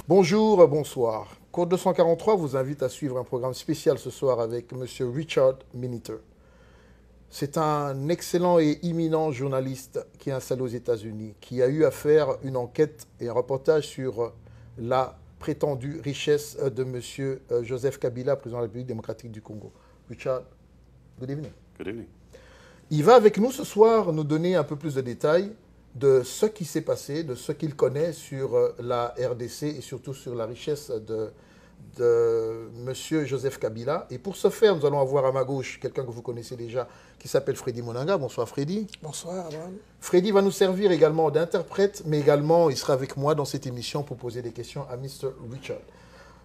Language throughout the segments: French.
Bonjour, bonsoir. Code 243 vous invite à suivre un programme spécial ce soir avec M. Richard Miniter. C'est un excellent et imminent journaliste qui est installé aux États-Unis, qui a eu à faire une enquête et un reportage sur la prétendue richesse de M. Joseph Kabila, président de la République démocratique du Congo. Richard, good evening. Good evening. Il va avec nous ce soir nous donner un peu plus de détails de ce qui s'est passé, de ce qu'il connaît sur la RDC et surtout sur la richesse de M. Joseph Kabila. Et pour ce faire, nous allons avoir à ma gauche quelqu'un que vous connaissez déjà qui s'appelle Freddy Monanga. Bonsoir Freddy. Bonsoir Abraham. Freddy va nous servir également d'interprète, mais également il sera avec moi dans cette émission pour poser des questions à Mr. Richard.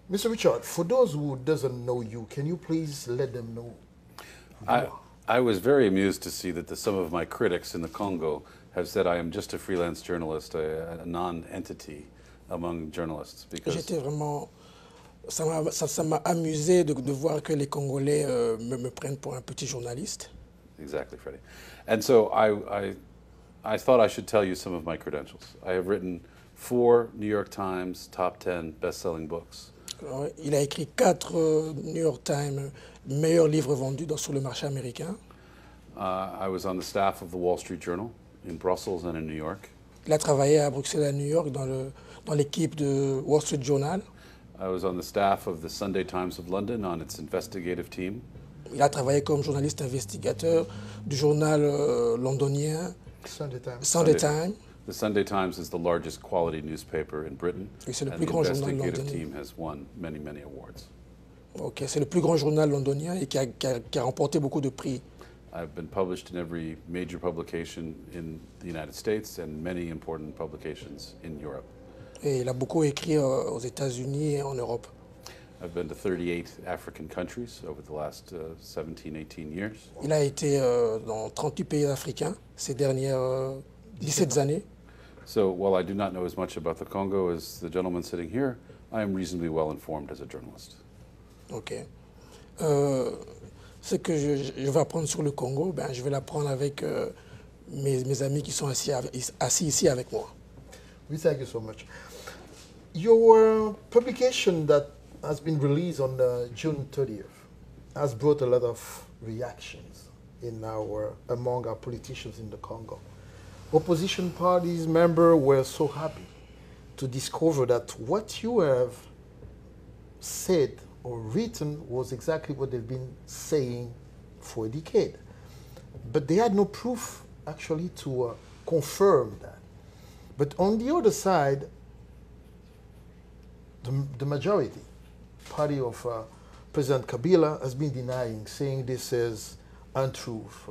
Mr. Richard, for those who doesn't know you, can you please let them know? I was very amused to see that some of my critics in the Congo have said I am just a freelance journalist, a non-entity among journalists. J'étais vraiment, ça m'a amusé de voir que les Congolais me prennent pour un petit journaliste. Exactly, Freddie. And so I thought I should tell you some of my credentials. I have written 4 New York Times top 10 best-selling books. Alors, il a écrit 4 New York Times meilleurs livres vendus sur le marché américain. I was on the staff of the Wall Street Journal in Brussels and in New York. Il a travaillé à Bruxelles et à New York dans l'équipe de Wall Street Journal. I was on the staff of the Sunday Times of London on its investigative team. Il a travaillé comme journaliste investigateur du journal londonien Sunday Times. The Sunday Times is the largest quality newspaper in Britain. Et c'est le and plus the grand journal investigative londonien. team has won many, many awards. Okay, c'est le plus grand journal londonien et qui a remporté beaucoup de prix. I've been published in every major publication in the United States and many important publications in Europe. Et il a beaucoup écrit aux États-Unis et en Europe. I've been to 38 African countries over the last 17, 18 years. Il a été dans 38 pays africains ces dernières 17 années. So while I do not know as much about the Congo as the gentleman sitting here, I am reasonably well informed as a journalist. Ok. Ce que je vais apprendre sur le Congo, je vais l'apprendre avec mes amis qui sont assis ici avec moi. We thank you so much. Your publication that has been released on June 30th has brought a lot of reactions among our politicians in the Congo. Opposition parties members were so happy to discover that what you have said or written was exactly what they've been saying for a decade. But they had no proof actually to confirm that. But on the other side, the majority party of President Kabila has been denying, saying this is untruth.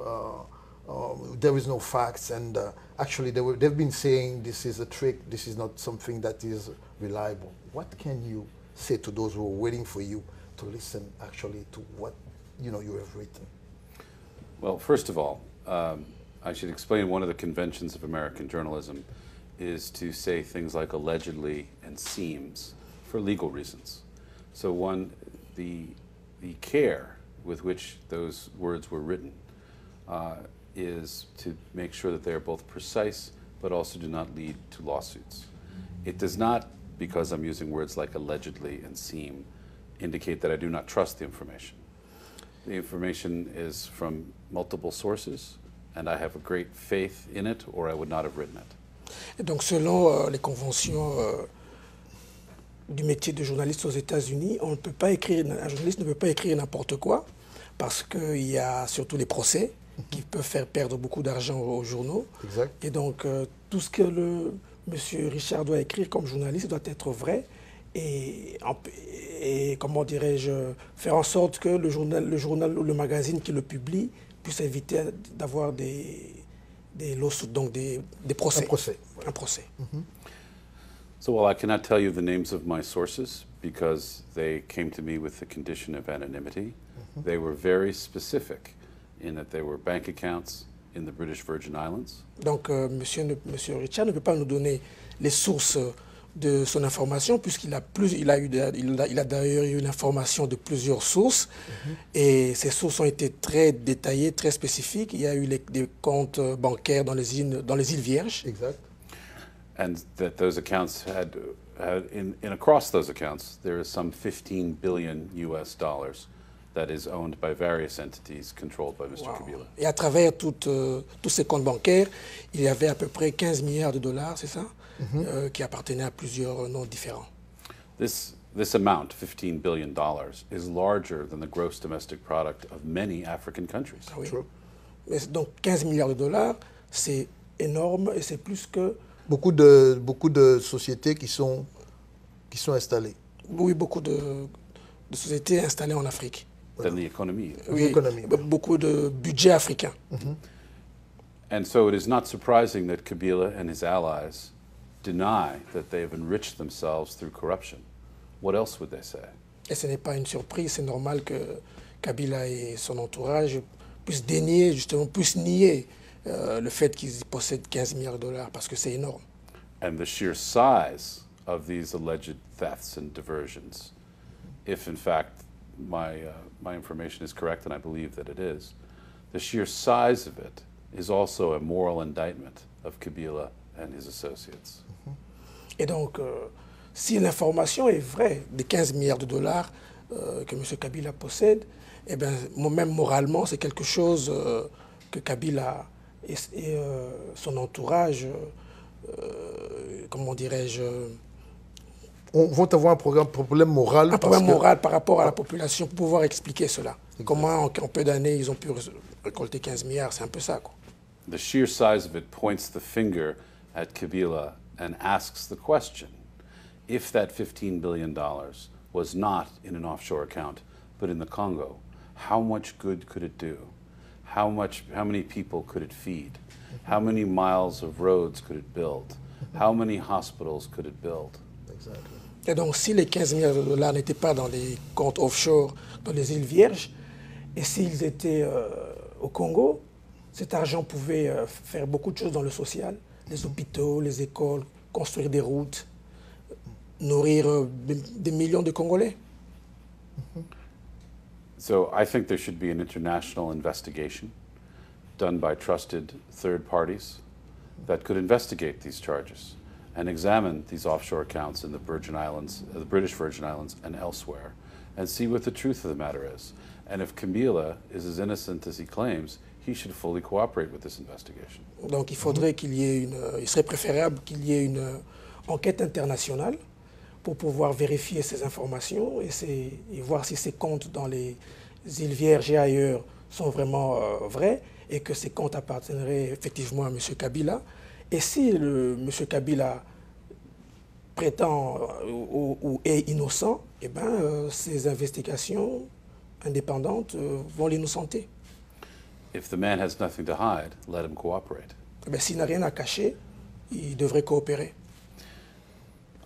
There is no facts, and actually they've been saying this is a trick, this is not something that is reliable. What can you say to those who are waiting for you to listen actually to what you have written? Well, first of all, I should explain one of the conventions of American journalism is to say things like allegedly and seems for legal reasons. So the care with which those words were written is to make sure that they are both precise but also do not lead to lawsuits. It does not, because I'm using words like allegedly and seem, indicate that I do not trust the information. The information is from multiple sources, and I have a great faith in it, or I would not have written it. Et donc, selon les conventions du métier de journaliste aux États-Unis, un journaliste ne peut pas écrire n'importe quoi, parce qu'il y a surtout les procès qui peuvent faire perdre beaucoup d'argent aux journaux. Exact. Et donc, tout ce que monsieur Richard doit écrire comme journaliste doit être vrai et comment dirais-je, faire en sorte que le journal ou le magazine qui le publie puisse éviter d'avoir des lawsuits, donc des procès. Un procès. Mm-hmm. So while I cannot tell you the names of my sources because they came to me with the condition of anonymity, they were very specific in that they were bank accounts in the British Virgin Islands. Donc monsieur Richard ne peut pas nous donner les sources de son information, puisqu'il a, il a d'ailleurs eu l'information de plusieurs sources, et ces sources ont été très détaillées, très spécifiques. Il y a eu des comptes bancaires dans les îles Vierges. Exact. And that those accounts across those accounts, there is some 15 billion US dollars that is owned by various entities controlled by Mr. Kabila. Et à travers tous ces comptes bancaires, il y avait à peu près 15 milliards de dollars, c'est ça, qui appartenaient à plusieurs noms différents. This amount, $15 billion, is larger than the gross domestic product of many African countries. Ah oui. True. Mais donc 15 milliards de dollars, c'est énorme et c'est plus que... Beaucoup de sociétés qui sont installées. Oui, beaucoup de sociétés installées en Afrique. Than the economy. Oui, L'économie. beaucoup de budget africain. And so it is not surprising that Kabila and his allies deny that they have enriched themselves through corruption. What else would they say? Et ce n'est pas une surprise, c'est normal que Kabila et son entourage puissent dénier, justement, puissent nier le fait qu'ils possèdent 15 milliards de dollars, parce que c'est énorme. And the sheer size of these alleged thefts and diversions, if in fact my information is correct, and I believe that it is, the sheer size of it is also a moral indictment of Kabila and his associates. Et donc, si l'information est vraie, des 15 milliards de dollars que M. Kabila possède, eh bien, même moralement, c'est quelque chose que Kabila et son entourage, comment dirais-je... vont avoir un problème moral. Un problème moral par rapport à la population pour pouvoir expliquer cela. Comment en peu d'années ils ont pu récolter 15 milliards, c'est un peu ça, quoi. The sheer size of it points the finger at Kabila and asks the question, if that $15 billion was not in an offshore account, but in the Congo, how much good could it do? How many people could it feed? How many miles of roads could it build? How many hospitals could it build? Exactly. Et donc, si les 15 milliards de dollars n'étaient pas dans les comptes offshore, dans les îles Vierges, et s'ils étaient au Congo, cet argent pouvait faire beaucoup de choses dans le social, les hôpitaux, les écoles, construire des routes, nourrir des millions de Congolais. So I think there should be an international investigation done by trusted third parties that could investigate these charges and examine these offshore accounts in the Virgin Islands, the British Virgin Islands and elsewhere, and see what the truth of the matter is. And if Kabila is as innocent as he claims, he should fully cooperate with this investigation. Donc il faudrait qu'il y ait il serait préférable qu'il y ait une enquête internationale pour pouvoir vérifier ces informations et voir si ces comptes dans les îles Vierges et ailleurs sont vraiment vrais et que ces comptes appartiendraient effectivement à M. Kabila. Et si M. Kabila prétend ou est innocent, eh ben, ces investigations indépendantes vont l'innocenter. If the man has nothing to hide, let him cooperate. Eh ben, s'il n'a rien à cacher, il devrait coopérer.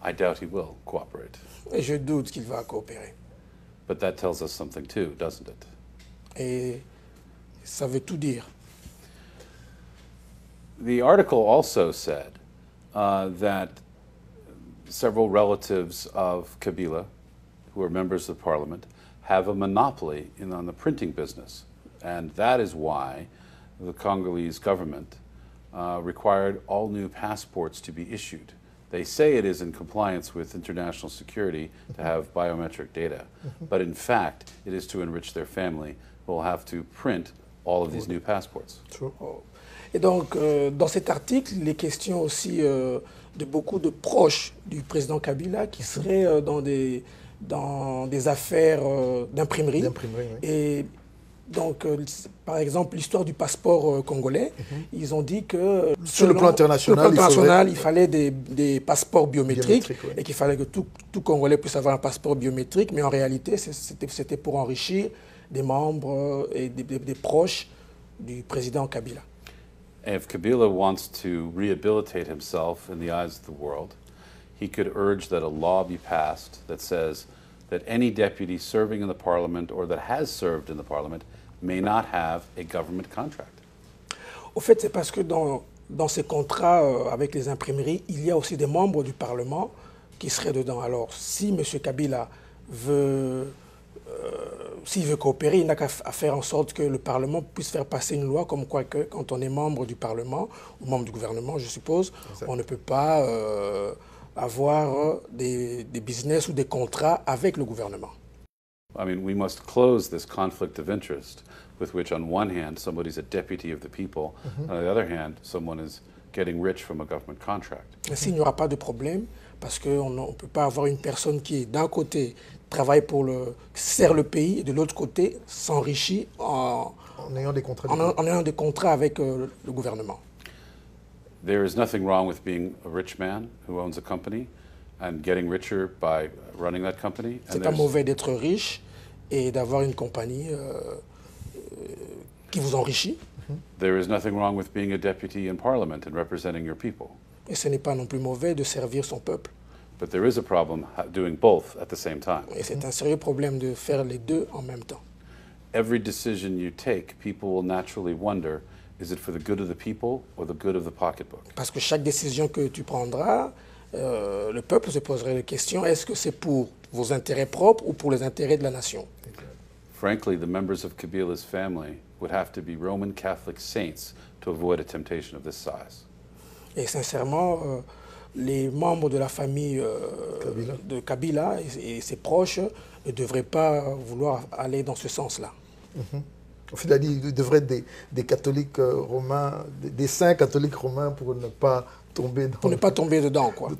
I doubt he will cooperate. Et je doute qu'il va coopérer. But that tells us something too, doesn't it? Et ça veut tout dire. The article also said that several relatives of Kabila, who are members of parliament, have a monopoly on the printing business. And that is why the Congolese government required all new passports to be issued. They say it is in compliance with international security to have biometric data, but in fact, it is to enrich their family who will have to print all of these new passports. True. Et donc, dans cet article, il est question aussi de beaucoup de proches du président Kabila qui seraient dans des affaires d'imprimerie. D'imprimerie, oui. Et donc, par exemple, l'histoire du passeport congolais, ils ont dit que sur le plan international, il fallait des passeports biométriques oui. et qu'il fallait que tout Congolais puisse avoir un passeport biométrique, mais en réalité, c'était pour enrichir des membres et des proches du président Kabila. And if Kabila wants to rehabilitate himself in the eyes of the world, he could urge that a law be passed that says that any deputy serving in the parliament or that has served in the parliament may not have a government contract. Au fait, c'est parce que dans ces contrats avec les imprimeries, il y a aussi des membres du Parlement qui seraient dedans. Alors, si M. Kabila veut, s'il veut coopérer, il n'a qu'à faire en sorte que le Parlement puisse faire passer une loi comme quoi que quand on est membre du Parlement, ou membre du gouvernement, je suppose, on ne peut pas avoir des business ou des contrats avec le gouvernement. I mean, we must close this conflict of interest with which, on one hand, somebody's a deputy of the people, on the other hand, someone is getting rich from a government contract. Ainsi, il n'y aura pas de problème parce qu'on ne peut pas avoir une personne qui, d'un côté, travaille sert le pays et de l'autre côté, s'enrichit en ayant des contrats, en ayant des contrats avec le gouvernement. There is nothing wrong with being a rich man who owns a company and getting richer by running that company. C'est pas mauvais d'être riche et d'avoir une compagnie qui vous enrichit. There is nothing wrong with being a deputy in parliament and representing your people. Et ce n'est pas non plus mauvais de servir son peuple. But there is a problem doing both at the same time. Et c'est un sérieux problème de faire les deux en même temps. Every decision you take, people will naturally wonder, is it for the good of the people or the good of the pocketbook? Parce que chaque décision que tu prendras, le peuple se poserait la question, est-ce que c'est pour vos intérêts propres ou pour les intérêts de la nation? Frankly, the members of Kabila's family would have to be Roman Catholic saints to avoid a temptation of this size. Et sincèrement, les membres de la famille de Kabila et ses proches ne devraient pas vouloir aller dans ce sens-là. En fait, il devrait être des catholiques romains, des saints catholiques romains pour ne pas tomber dans... Pour ne pas tomber dedans, quoi.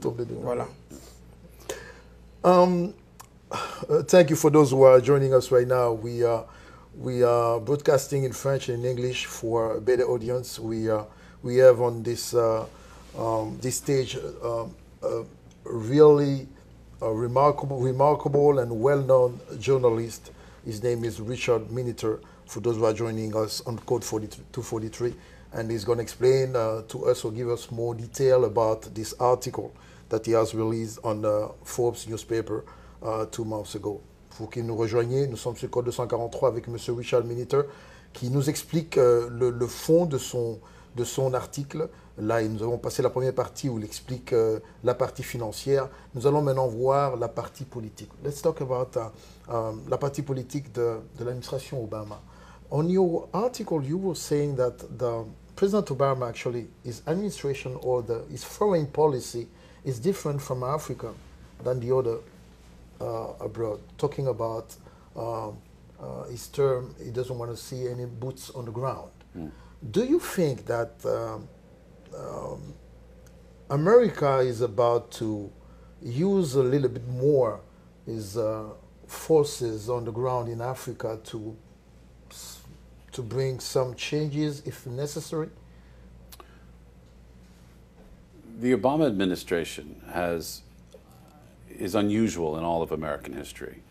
Voilà. Thank you for those who are joining us right now. We are broadcasting in French and in English for a better audience. We have on this this stage really remarkable and well-known journalist. His name is Richard Miniter. For those who are joining us on Code 243, and he's going to explain to us or give us more detail about this article that he has released on Forbes newspaper 2 months ago. Pour qu'il nous rejoigne, nous sommes sur Code 243 avec M. Richard Miniter qui nous explique le fond de son article. Là, nous avons passé la première partie où il explique la partie financière. Nous allons maintenant voir la partie politique. Let's talk about la partie politique de l'administration Obama. On your article, you were saying that the President Obama actually, his administration or his foreign policy is different from Africa than the other abroad. Talking about his term, he doesn't want to see any boots on the ground. Do you think that America is about to use a little bit more his forces on the ground in Africa to bring some changes if necessary? The Obama administration is unusual in all of American history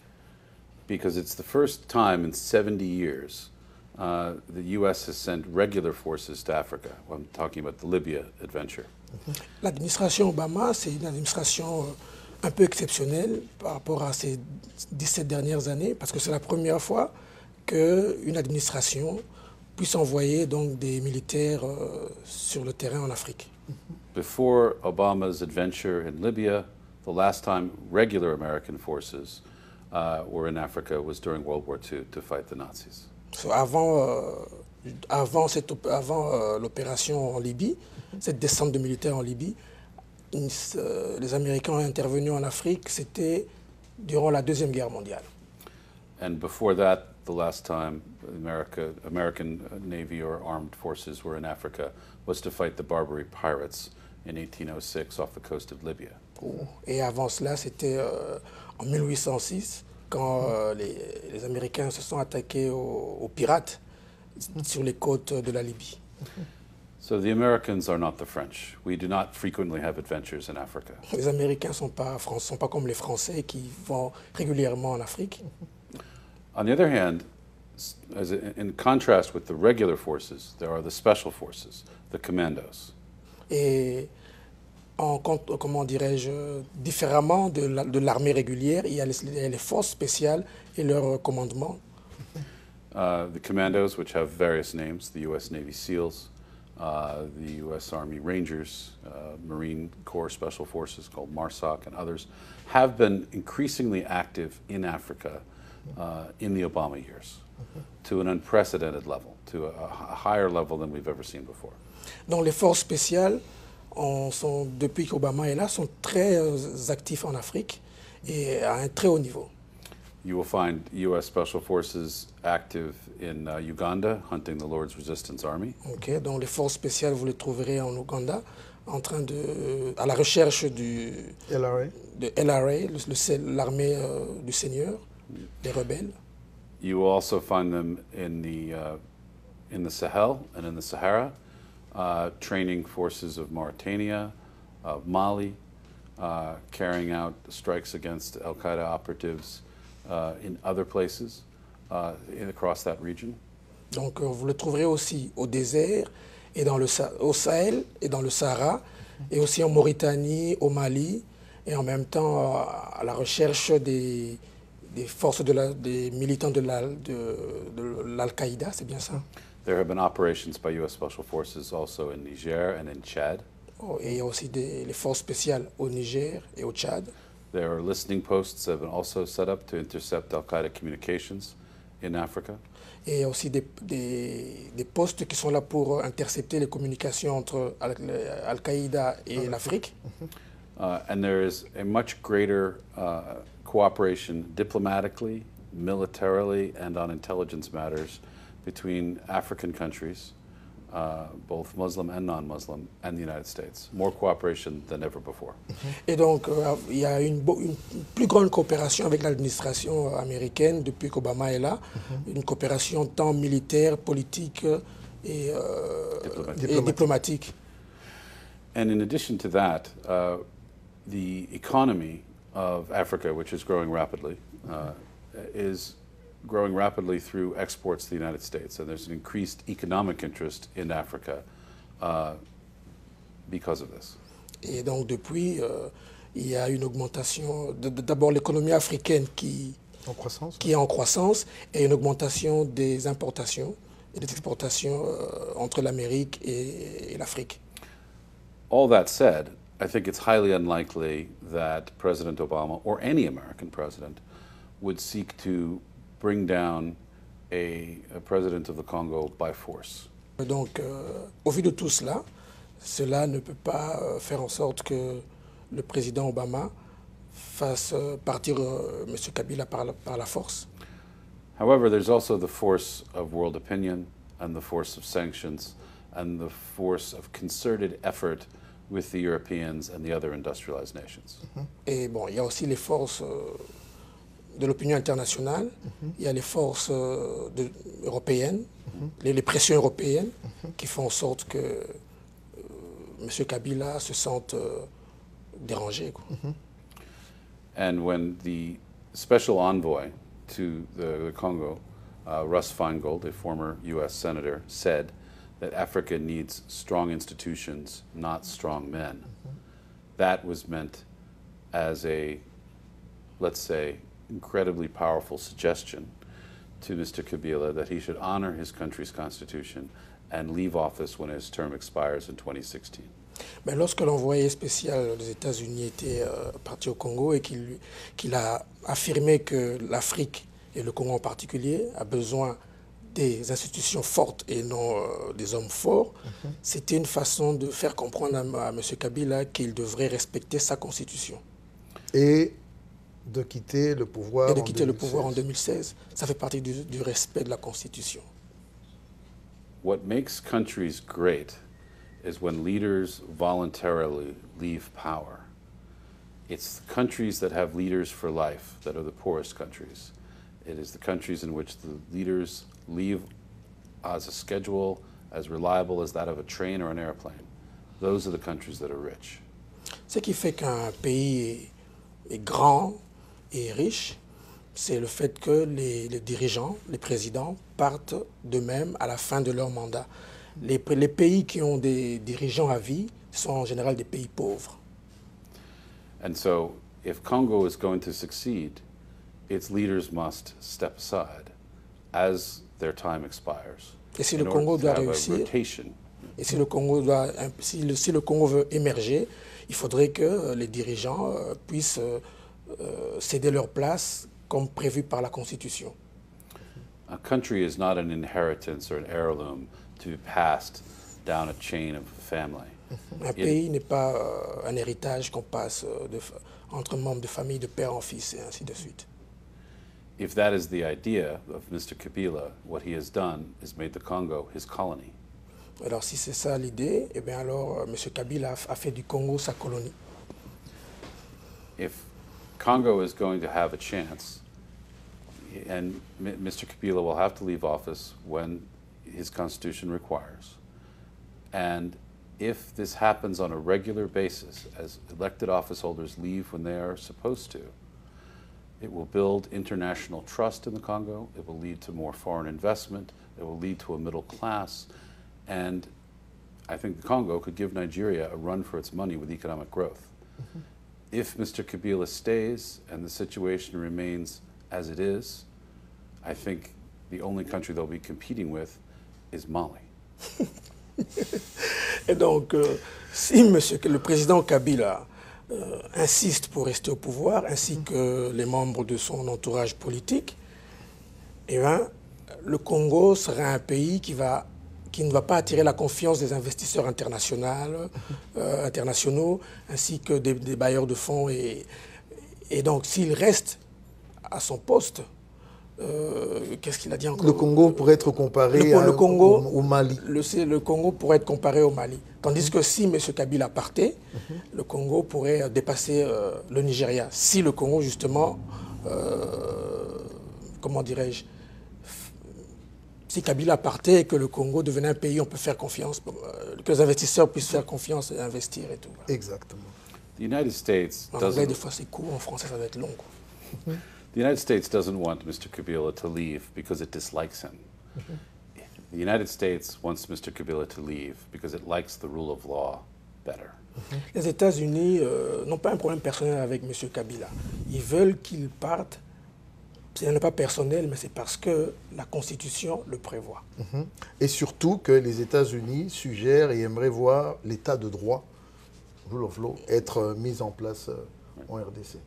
because it's the first time in 70 years the U.S. has sent regular forces to Africa. Well, I'm talking about the Libya adventure. L'administration Obama, c'est une administration un peu exceptionnelle par rapport à ces 17 dernières années, parce que c'est la première fois qu'une administration puisse envoyer donc des militaires sur le terrain en Afrique. Before Obama's adventure in Libya, the last time regular American forces were in Africa was during World War II to fight the Nazis. So avant l'opération en Libye, cette descente de militaires en Libye, les Américains ont intervenu en Afrique, c'était durant la Deuxième Guerre mondiale. And before that, the last time American Navy or armed forces were in Africa was to fight the Barbary pirates in 1806 off the coast of Libya. Et avant cela, c'était en 1806, quand les Américains se sont attaqués aux pirates sur les côtes de la Libye. So the Americans are not the French. We do not frequently have adventures in Africa. Les Américains ne sont pas comme les Français qui vont régulièrement en Afrique. On the other hand, in contrast with the regular forces, there are the special forces, the commandos. Et comment dirais-je, différemment de l'armée régulière, il y a les forces spéciales et leur commandement. The commandos, which have various names, the U.S. Navy SEALs, the U.S. Army Rangers, Marine Corps Special Forces called MARSOC, and others have been increasingly active in Africa in the Obama years to an unprecedented level, to a higher level than we've ever seen before. Donc les forces spéciales, depuis qu'Obama est là, sont très actifs en Afrique et à un très haut niveau. You will find U.S. Special Forces active in Uganda, hunting the Lord's Resistance Army. Okay, donc les forces spéciales, vous les trouverez en Ouganda, à la recherche de LRA, l'armée du Seigneur, des rebelles. You will also find them in the Sahel and in the Sahara, training forces of Mauritania, of Mali, carrying out strikes against Al-Qaeda operatives in other places across that region. Donc vous le trouverez aussi au désert et au Sahel et dans le Sahara, et aussi en Mauritanie, au Mali, et en même temps à la recherche des forces des militants de l'Al-Qaïda, c'est bien ça? There have been operations by U.S. Special Forces also in Niger and in Chad. Et il y a aussi les forces spéciales au Niger et au Tchad. There are listening posts that have been also set up to intercept Al-Qaeda communications in Africa. Et il y a aussi des postes qui sont là pour intercepter les communications entre Al-Qaïda et l'Afrique. And there is a much greater cooperation diplomatically, militarily, and on intelligence matters between African countries, both Muslim and non-Muslim, and the United States. More cooperation than ever before. Et donc, il y a une plus grande coopération avec l'administration américaine depuis qu'Obama est là, une coopération tant militaire, politique et diplomatique. And in addition to that, the economy of Africa, which is growing rapidly, is growing rapidly through exports to the United States. And there's an increased economic interest in Africa because of this. Et donc depuis, il y a une augmentation, d'abord l'économie africaine qui est en croissance, et une augmentation des importations et des exportations entre l'Amérique et l'Afrique. All that said, I think it's highly unlikely that President Obama or any American president would seek to bring down a president of the Congo by force. Donc, au vu de tout cela, cela ne peut pas faire en sorte que le président Obama fasse partir M. Kabila par la force. However, there's also the force of world opinion and the force of sanctions and the force of concerted effort with the Europeans and the other industrialized nations. Et bon, il y a aussi les forces de l'opinion internationale, il y a les forces européennes, les pressions européennes qui font en sorte que M. Kabila se sente dérangé. Quoi. And when the special envoy to the Congo, Russ Feingold, a former U.S. senator, said that Africa needs strong institutions, not strong men, that was meant as a, let's say, incredibly powerful suggestion to Mr. Kabila that he should honor his country's constitution and leave office when his term expires in 2016. Ben, lorsque l'envoyé spécial des États-Unis était parti au Congo et qu'il a affirmé que l'Afrique, et le Congo en particulier, a besoin des institutions fortes et non des hommes forts, c'était une façon de faire comprendre à M. Kabila qu'il devrait respecter sa constitution. Et de quitter le pouvoir, en 2016. Ça fait partie du respect de la Constitution. What makes countries great is when leaders voluntarily leave power. It's the countries that have leaders for life that are the poorest countries. It is the countries in which the leaders leave as a schedule as reliable as that of a train or an airplane. Those are the countries that are rich. Ce qui fait qu'un pays est grand et riche, c'est le fait que les dirigeants, les présidents, partent d'eux-mêmes à la fin de leur mandat. Les pays qui ont des dirigeants à vie sont en général des pays pauvres. And so, if Congo is going to succeed, its leaders must step aside as their time expires. Et si le Congo doit réussir, Et si le Congo veut émerger, il faudrait que les dirigeants puissent céder leur place comme prévu par la Constitution. A country is not an inheritance or an heirloom to be passed down a chain of family. Un pays n'est pas un héritage qu'on passe entre membres de famille, de père en fils, et ainsi de suite. If that is the idea of Mr. Kabila, what he has done is made the Congo his colony. Alors si c'est ça l'idée, eh bien alors M. Kabila a fait du Congo sa colonie. If Congo is going to have a chance, and Mr. Kabila will have to leave office when his constitution requires, and if this happens on a regular basis, as elected office holders leave when they are supposed to, it will build international trust in the Congo, it will lead to more foreign investment, it will lead to a middle class, and I think the Congo could give Nigeria a run for its money with economic growth. Mm-hmm. If Mr. Kabila stays and the situation remains as it is, I think the only country they'll be competing with is Mali. Et donc, si le président Kabila insiste pour rester au pouvoir, ainsi que les membres de son entourage politique, eh bien, le Congo sera un pays qui ne va pas attirer la confiance des investisseurs internationaux, ainsi que des bailleurs de fonds. Et donc, s'il reste à son poste, qu'est-ce qu'il a dit encore? Le Congo pourrait être comparé au Mali. Le Congo pourrait être comparé au Mali. Tandis que si M. Kabila partait, le Congo pourrait dépasser le Nigeria. Si le Congo, justement, comment dirais-je, si Kabila partait et que le Congo devenait un pays, on peut faire confiance, que les investisseurs puissent faire confiance et investir et tout. Exactement. The United States en anglais, des fois c'est court, en français ça va être long. Quoi. The United States doesn't want Mr. Kabila to leave because it dislikes him. The United States wants Mr. Kabila to leave because it likes the rule of law better. Les États-Unis n'ont pas un problème personnel avec M. Kabila. Ils veulent qu'il parte. Ce n'est pas personnel, mais c'est parce que la Constitution le prévoit. Et surtout que les États-Unis suggèrent et aimeraient voir l'état de droit, rule of law, être mis en place en RDC.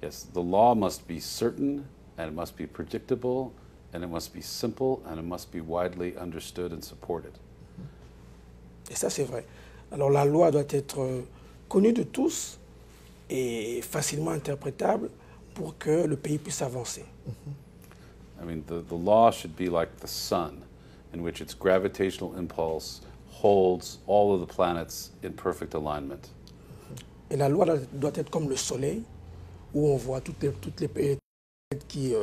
Yes, the law must be certain, and it must be predictable, and it must be simple, and it must be widely understood and supported. Et ça, c'est vrai. Alors la loi doit être connue de tous et facilement interprétable pour que le pays puisse avancer. I mean, the law should be like the sun, in which its gravitational impulse holds all of the planets in perfect alignment. Et la loi doit être comme le soleil, où on voit toutes les planètes qui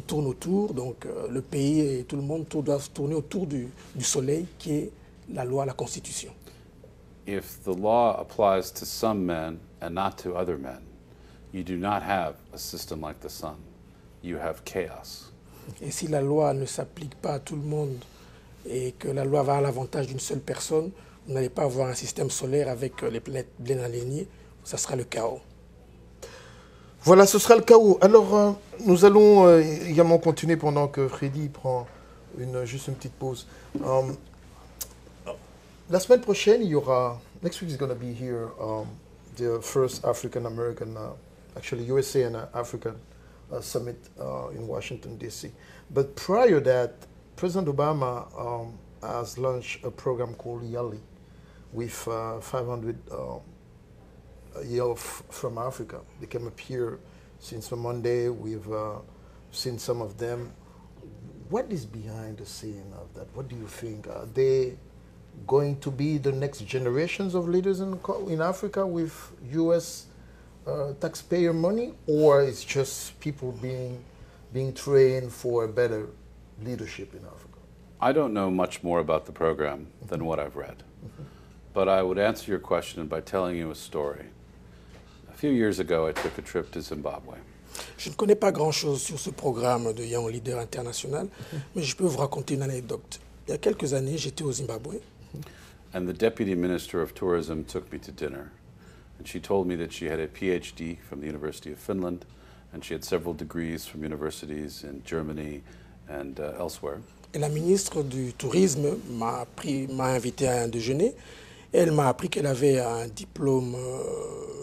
tournent autour. Donc le pays et tout le monde doivent tourner autour du soleil, qui est la loi, la Constitution. If the law applies to some men and not to other men, you do not have a system like the sun. You have chaos. Et si la loi ne s'applique pas à tout le monde et que la loi va à l'avantage d'une seule personne, vous n'allez pas avoir un système solaire avec les planètes bien alignées, ça sera le chaos. Voilà, ce sera le chaos. Alors, nous allons également continuer pendant que Freddy prend juste une petite pause. La semaine prochaine, il y aura, next week is going to be here, the first African-American, actually USA and African summit in Washington, D.C. But prior to that, President Obama has launched a program called YALI with 500 youth from Africa. They came up here since Monday. We've seen some of them. What is behind the scene of that? What do you think? Are they going to be the next generations of leaders in Africa with U.S. Taxpayer money, or it's just people being trained for a better leadership in Africa? I don't know much more about the program than what I've read, but I would answer your question by telling you a story. A few years ago, I took a trip to Zimbabwe. Je ne connais pas grand-chose sur ce programme de Young Leader International, mais je peux vous raconter une anecdote. Il y a quelques années, j'étais au Zimbabwe. And the Deputy Minister of Tourism took me to dinner. And she told me that she had a PhD from the University of Finland, and she had several degrees from universities in Germany and elsewhere. Et la ministre du Tourisme m'a invité à un déjeuner. Elle m'a appris qu'elle avait un diplôme,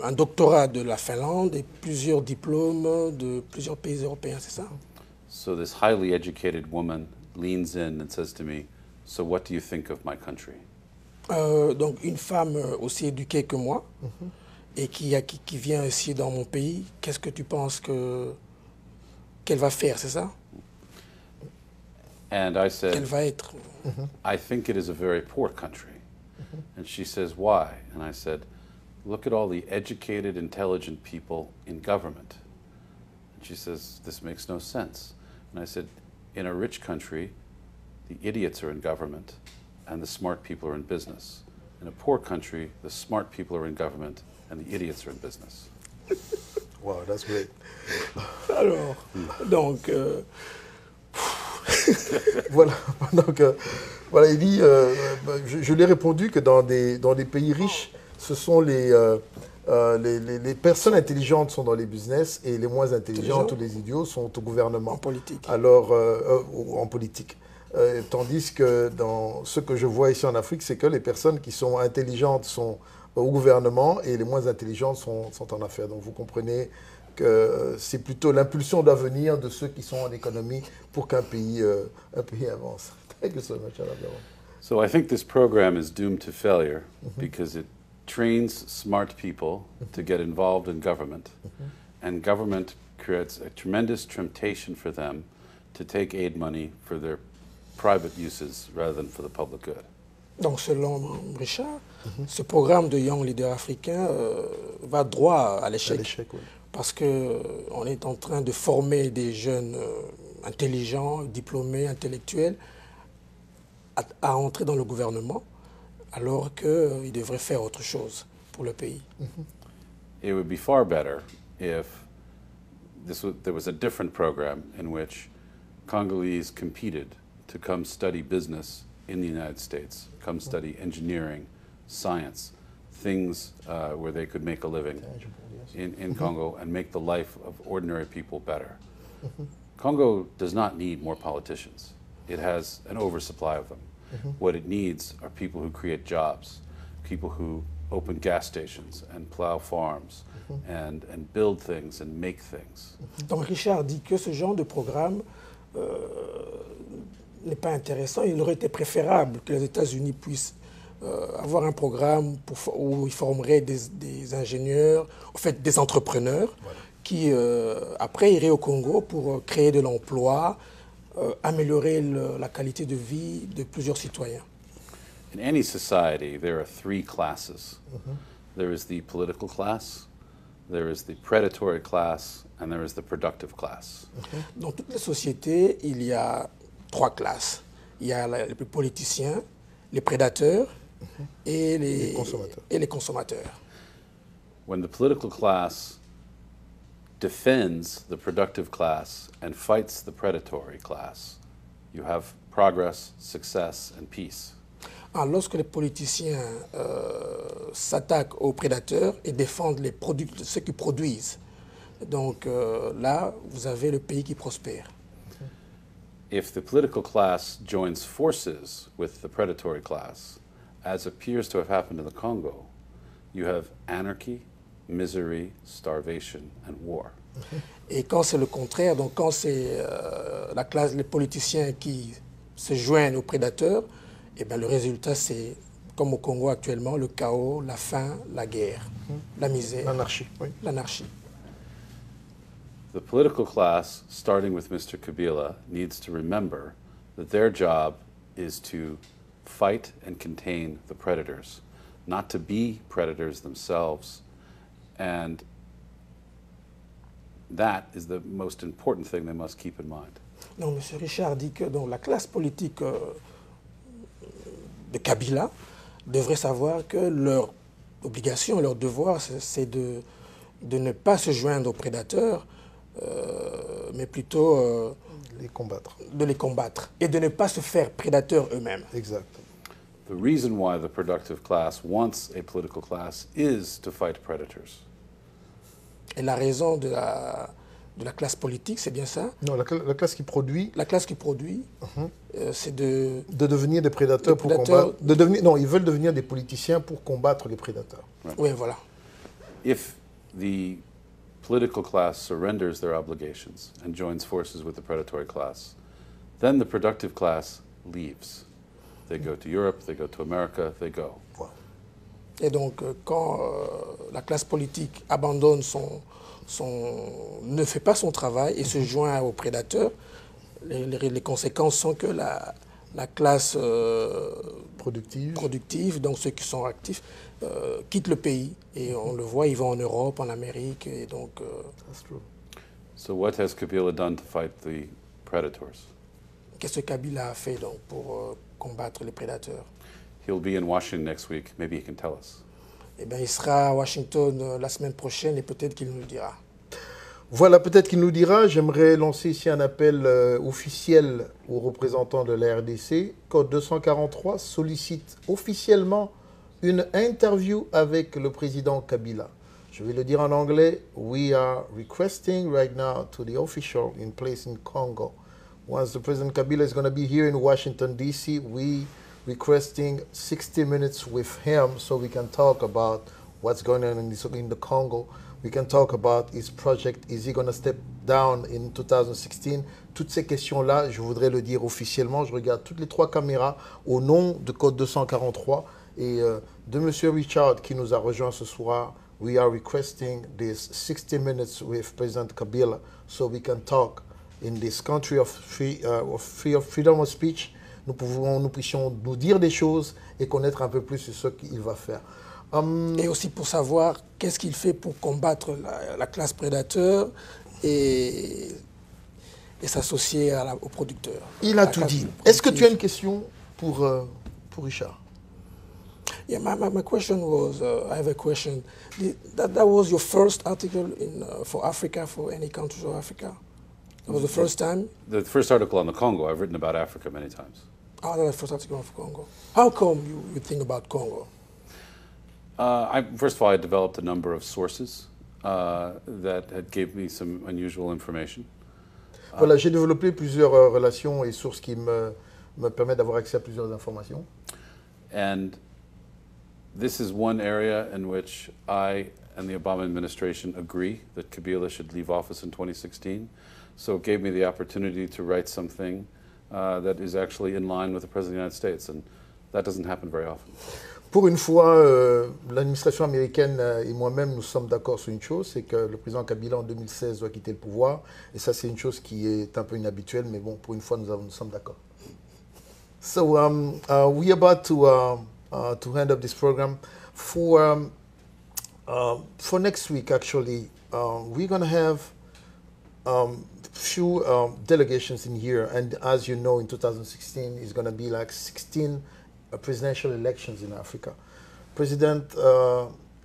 un doctorat de la Finlande et plusieurs diplômes de plusieurs pays européens, c'est ça? So this highly educated woman leans in and says to me, "So what do you think of my country?" Donc une femme aussi éduquée que moi et qui vient ici dans mon pays, qu'est-ce que tu penses qu'elle va faire, c'est ça? And I Qu'elle said, va être? "I think it is a very poor country." And she says, "Why?" And I said, "Look at all the educated, intelligent people in government." And she says, "This makes no sense." And I said, "In a rich country, the idiots are in government and the smart people are in business. In a poor country, the smart people are in government and the idiots are in business." Wow, that's great. Alors, donc, Voilà, donc, voilà, il dit, je lui ai répondu que dans des pays riches, ce sont les personnes intelligentes sont dans les business et les moins intelligentes ou les idiots sont au gouvernement. en politique. Alors, en politique. Tandis que dans ce que je vois ici en Afrique, c'est que les personnes qui sont intelligentes sont au gouvernement et les moins intelligentes sont en affaires. Donc vous comprenez que c'est plutôt l'impulsion d'avenir de ceux qui sont en économie pour qu'un pays avance. Thank you so much, Alain. So I think this program is doomed to failure because it trains smart people to get involved in government, and government creates a tremendous temptation for them to take aid money for their private uses rather than for the public good. Donc, selon Richard, ce programme de Young Leader africain va droit à l'échec. Oui. Parce qu'on est en train de former des jeunes intelligents, diplômés, intellectuels, à entrer dans le gouvernement, alors qu'ils devraient faire autre chose pour le pays. It would be far better if there was a different program in which Congolese competed to come study business in the United States, come study engineering, science, things where they could make a living in Congo and make the life of ordinary people better. Congo does not need more politicians. It has an oversupply of them. What it needs are people who create jobs, people who open gas stations and plow farms and build things and make things. Donc Richard dit que ce genre de programme n'est pas intéressant. Il aurait été préférable que les États-Unis puissent avoir un programme où ils formeraient des ingénieurs, en fait des entrepreneurs, qui après iraient au Congo pour créer de l'emploi, améliorer la qualité de vie de plusieurs citoyens. In any society, there are three classes. There is the political class, there is the predatory class, and there is the productive class. Dans toutes les sociétés, il y a trois classes. Il y a les politiciens, les prédateurs et les consommateurs. When the political class defends the productive class and fights the predatory class, you have progress, success, and peace. Alors, lorsque les politiciens s'attaquent aux prédateurs et défendent ceux qui produisent, donc là, vous avez le pays qui prospère. If the political class joins forces with the predatory class, as appears to have happened in the Congo, you have anarchy, misery, starvation, and war. Et quand c'est le contraire, donc quand c'est les politiciens qui se joignent aux prédateurs, eh bien, le résultat, c'est, comme au Congo actuellement, le chaos, la faim, la guerre, la misère. L'anarchie, oui. L'anarchie. The political class, starting with Mr. Kabila, needs to remember that their job is to fight and contain the predators, not to be predators themselves. And that is the most important thing they must keep in mind. Donc, M. Richard dit que donc, la classe politique de Kabila devrait savoir que leur obligation, leur devoir, c'est de ne pas se joindre aux prédateurs, mais plutôt de les combattre et de ne pas se faire prédateurs eux-mêmes. Exact. The reason why the productive class wants a political class is to fight predators. Et la raison de la classe politique, c'est bien ça? Non, la classe qui produit. La classe qui produit, c'est de devenir des prédateurs pour combattre. Non, ils veulent devenir des politiciens pour combattre les prédateurs. Right. Oui, voilà. If the political class surrenders their obligations and joins forces with the predatory class, then the productive class leaves. They go to Europe, they go to America, they go. Voilà. Et donc, quand la classe politique abandonne ne fait pas son travail et se joint aux prédateurs, les conséquences sont que la classe productive, donc ceux qui sont actifs, quittent le pays. Et on le voit, ils vont en Europe, en Amérique. Et donc, That's true. So what has Kabila done to fight the predators? qu'est-ce que Kabila a fait donc, pour combattre les prédateurs? He'll be in Washington next week. Maybe he can tell us. Eh bien, il sera à Washington la semaine prochaine et peut-être qu'il nous le dira. Voilà, peut-être qu'il nous dira. J'aimerais lancer ici un appel officiel aux représentants de la RDC. Code 243 sollicite officiellement une interview avec le président Kabila. Je vais le dire en anglais. We are requesting right now to the official in place in Congo. Once the President Kabila is going to be here in Washington, D.C., we requesting 60 minutes with him so we can talk about what's going on in the Congo. We can talk about his project. Is he going to step down in 2016? Toutes ces questions-là, je voudrais le dire officiellement. Je regarde toutes les trois caméras au nom de Code 243 et de M. Richard qui nous a rejoint ce soir. We are requesting this 60 minutes with President Kabila so we can talk in this country of freedom of speech. Nous puissions nous dire des choses et connaître un peu plus sur ce qu'il va faire. Et aussi pour savoir qu'est-ce qu'il fait pour combattre la classe prédateur et s'associer aux producteurs. Il a tout dit. Est-ce que tu as une question pour Richard? Yeah, my question was, I have a question. That was your first article for Africa, for any countries of Africa? It was the first time? The first article on the Congo, I've written about Africa many times. Oh, that's the first article on Congo. How come you think about Congo? First of all, I developed a number of sources that had gave me some unusual information. Voilà, j'ai développé plusieurs relations et sources qui me permettent d'avoir accès à plusieurs informations. And this is one area in which I and the Obama administration agree that Kabila should leave office in 2016. So it gave me the opportunity to write something that is actually in line with the President of the United States, and that doesn't happen very often. Pour une fois, l'administration américaine et moi-même, nous sommes d'accord sur une chose, c'est que le président Kabila en 2016 doit quitter le pouvoir, et ça c'est une chose qui est un peu inhabituelle, mais bon, pour une fois, nous sommes d'accord. So we're about to end up this program. For next week, actually, we're going to have few delegations in here, and as you know, in 2016, it's going to be like 16 presidential elections in Africa. President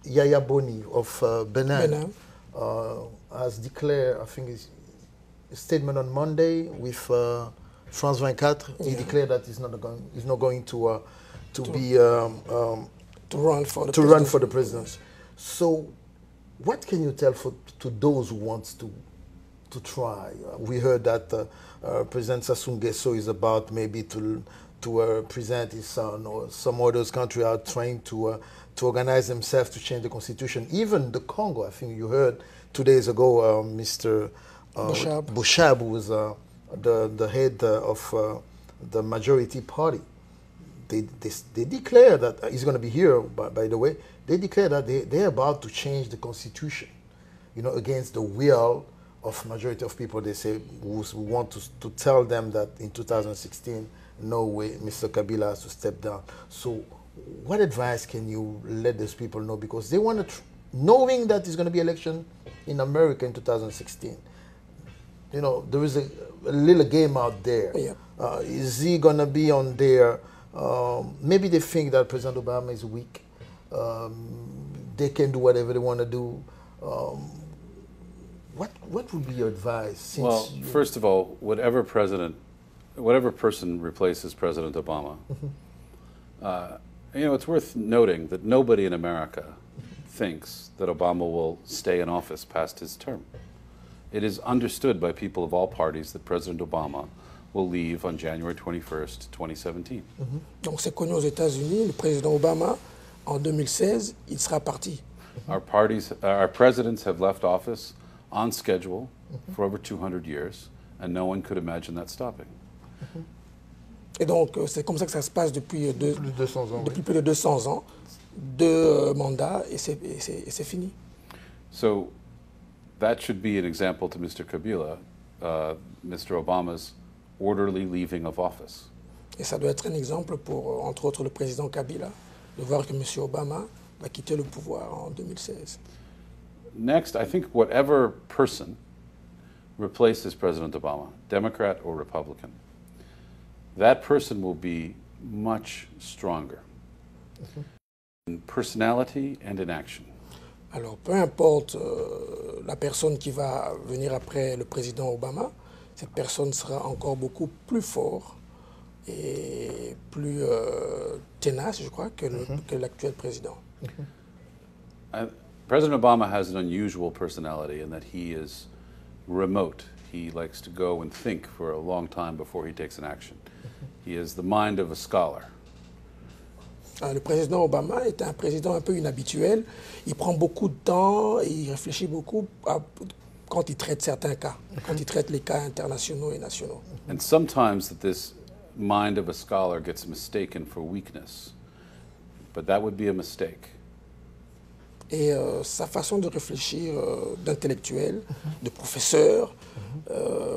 Yaya Boni of Benin has declared, I think, a statement on Monday with France 24. Yeah. He declared that he's not going to run for the presidency. So, what can you tell to those who want to try? We heard that President Sassou Nguesso is about maybe to present his son, or some others countries are trying to organize themselves to change the constitution. Even the Congo, I think you heard 2 days ago, Mr. Bouchab, who was the head of the majority party. They declare that he's going to be here. By the way, they declare that they're about to change the constitution, against the will of majority of people. They say who want to tell them that in 2016. No way, Mr. Kabila has to step down. So what advice can you let those people know? Because they want to, knowing that there's going to be election in America in 2016, there is a little game out there. Yeah. Is he going to be on there? Maybe they think that President Obama is weak. They can do whatever they want to do. What would be your advice? Well, first of all, whatever person replaces President Obama, it's worth noting that nobody in America thinks that Obama will stay in office past his term. it is understood by people of all parties that President Obama will leave on January 21st, 2017. Donc c'est connu aux États-Unis, le président Obama, en 2016, il sera parti. Our presidents have left office on schedule for over 200 years, and no one could imagine that stopping. Et donc c'est comme ça que ça se passe depuis, Plus de 200 ans. depuis plus de 200 ans, 2 mandats, et c'est fini. So that should be an example to Mr. Kabila, Mr. Obama's orderly leaving of office. Et ça doit être un exemple pour, entre autres, le président Kabila, de voir que M. Obama va quitter le pouvoir en 2016. Next, I think whatever person replaces President Obama, Democrat or Republican, that person will be much stronger in personality and in action. Alors, peu importe la personne qui va venir après le président Obama, cette personne sera encore beaucoup plus fort et plus tenace, je crois, que l'actuel président. President Obama has an unusual personality in that he is remote. He likes to go and think for a long time before he takes an action. He has the mind of a scholar. Le président Obama est un président un peu inhabituel. Il prend beaucoup de temps et il réfléchit beaucoup quand il traite certains cas, quand il traite les cas internationaux et nationaux. And sometimes this mind of a scholar gets mistaken for weakness, but that would be a mistake. Et sa façon de réfléchir d'intellectuel, de professeur,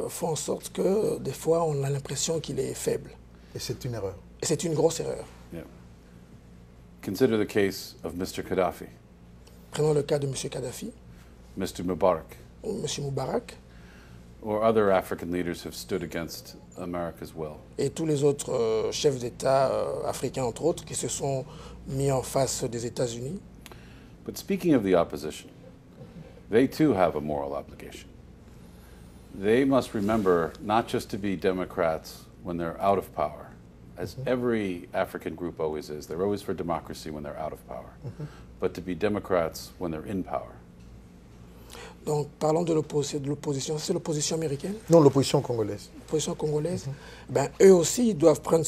fait en sorte que des fois on a l'impression qu'il est faible. Et c'est une erreur. Et c'est une grosse erreur. Yeah. Consider the case of Mr. Gaddafi, Prenons le cas de M. Kadhafi, Mr. Mubarak, ou M. Moubarak, or other African leaders have stood against America's will. et tous les autres chefs d'État africains, entre autres, qui se sont mis en face des États-Unis. But speaking of the opposition, they too have a moral obligation. They must remember not just to be Democrats when they're out of power, as every African group always is. They're always for democracy when they're out of power, but to be Democrats when they're in power. Donc, parlons de l'opposition. C'est l'opposition américaine, Non, l'opposition congolaise. l'opposition congolaise. Ben, eux aussi, ils doivent prendre